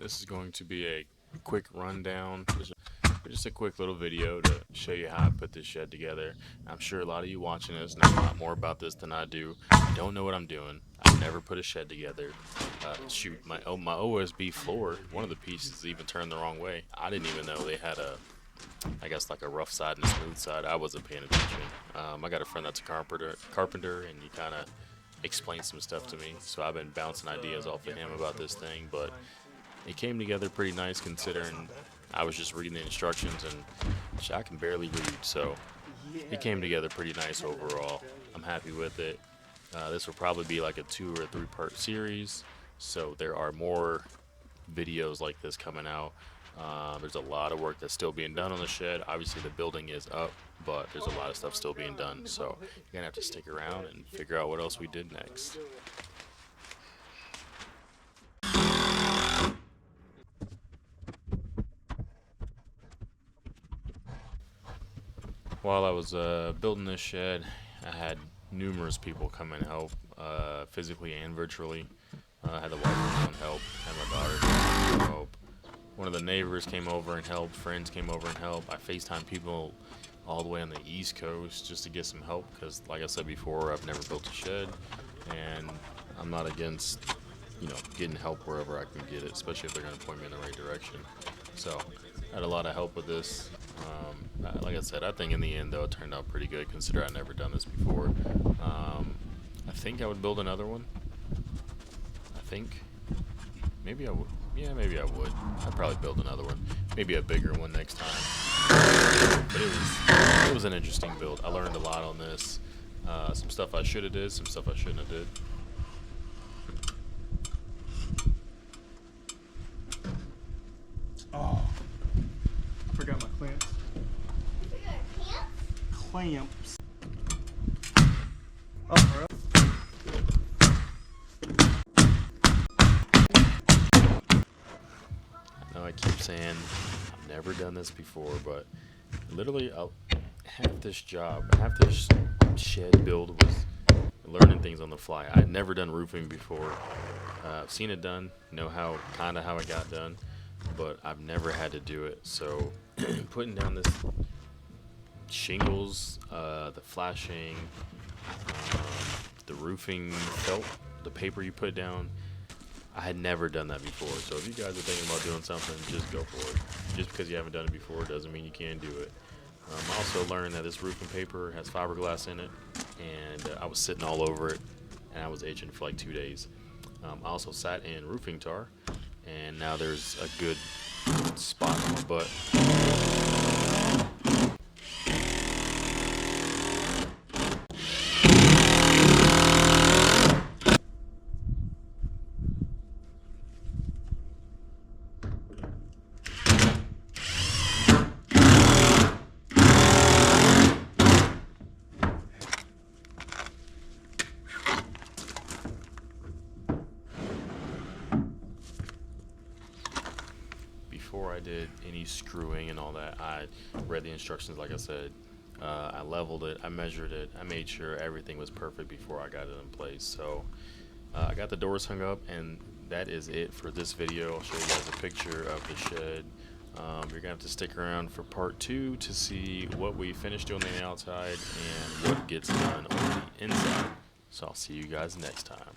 This is going to be a quick rundown, just a quick little video to show you how I put this shed together. I'm sure a lot of you watching this know a lot more about this than I do. I don't know what I'm doing. I've never put a shed together. Shoot, my OSB floor, one of the pieces even turned the wrong way. I didn't even know they had I guess like a rough side and a smooth side. I wasn't paying attention. I got a friend that's a carpenter, and he kind of explained some stuff to me. So I've been bouncing ideas off of him about this thing, but it came together pretty nice considering I was just reading the instructions and I can barely read. So it came together pretty nice overall. I'm happy with it. This will probably be like a 2 or 3 part series. So there are more videos like this coming out. There's a lot of work that's still being done on the shed. Obviously the building is up, but there's a lot of stuff still being done. So you're gonna have to stick around and figure out what else we did next. While I was building this shed, I had numerous people come and help, physically and virtually. I had the wife come and help, had my daughter come and help. One of the neighbors came over and helped, friends came over and helped. I FaceTimed people all the way on the East Coast just to get some help because, like I said before, I've never built a shed, and I'm not against, getting help wherever I can get it, especially if they're going to point me in the right direction. So I had a lot of help with this. Like I said, I think in the end, though, it turned out pretty good considering I've never done this before. I think I would build another one. Maybe I would. Yeah, maybe I would. I'd probably build another one. Maybe a bigger one next time. But it was an interesting build. I learned a lot on this. Some stuff I should have did, some stuff I shouldn't have did. Oh, I forgot my clamps. You forgot clamps? Clamps. Oh, bro. I keep saying I've never done this before, but literally half this shed build was learning things on the fly. I'd never done roofing before. I've seen it done, know how it got done, but I've never had to do it. So putting down this shingles, the flashing, the roofing felt, the paper you put down, I had never done that before. So if you guys are thinking about doing something, just go for it. Just because you haven't done it before doesn't mean you can't do it. I also learned that this roofing paper has fiberglass in it, and I was sitting all over it, and I was itching for like 2 days. I also sat in roofing tar, and now there's a good spot on my butt. Before I did any screwing and all that, I read the instructions like I said. I leveled it, I measured it, I made sure everything was perfect before I got it in place. So I got the doors hung up, and that is it for this video. I'll show you guys a picture of the shed. You're gonna have to stick around for part 2 to see what we finished doing on the outside and what gets done on the inside. So I'll see you guys next time.